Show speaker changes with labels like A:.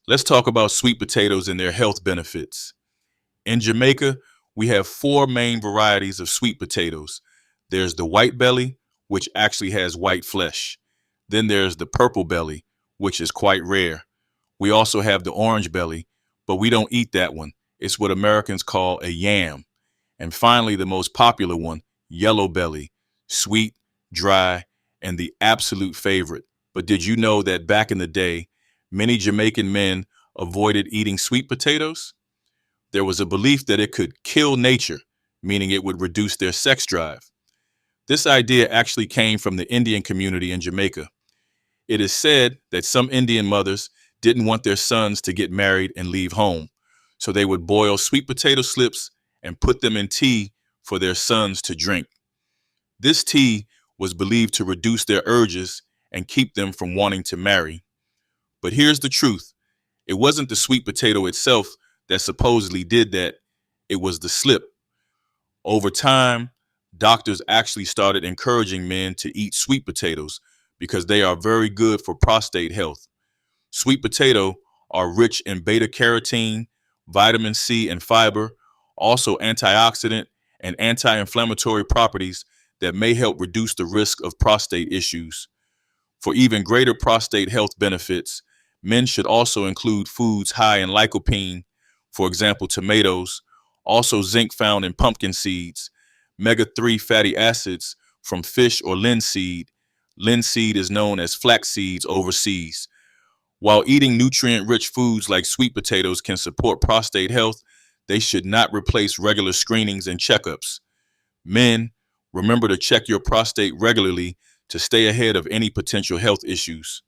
A: Let's talk about sweet potatoes and their health benefits. In Jamaica, we have four main varieties of sweet potatoes. There's the white belly, which actually has white flesh. Then there's the purple belly, which is quite rare. We also have the orange belly, but we don't eat that one. It's what Americans call a yam. And finally, the most popular one, yellow belly, sweet, dry, and the absolute favorite. But did you know that back in the day, many Jamaican men avoided eating sweet potatoes? There was a belief that it could kill nature, meaning it would reduce their sex drive. This idea actually came from the Indian community in Jamaica. It is said that some Indian mothers didn't want their sons to get married and leave home, so they would boil sweet potato slips and put them in tea for their sons to drink. This tea was believed to reduce their urges and keep them from wanting to marry. But here's the truth: it wasn't the sweet potato itself that supposedly did that, it was the slip. Over time, doctors actually started encouraging men to eat sweet potatoes because they are very good for prostate health. Sweet potato are rich in beta carotene, vitamin C, and fiber, also antioxidant and anti-inflammatory properties that may help reduce the risk of prostate issues. For even greater prostate health benefits, men should also include foods high in lycopene, for example, tomatoes, also zinc found in pumpkin seeds, omega-3 fatty acids from fish or linseed. Linseed is known as flax seeds overseas. While eating nutrient-rich foods like sweet potatoes can support prostate health, they should not replace regular screenings and checkups. Men, remember to check your prostate regularly to stay ahead of any potential health issues.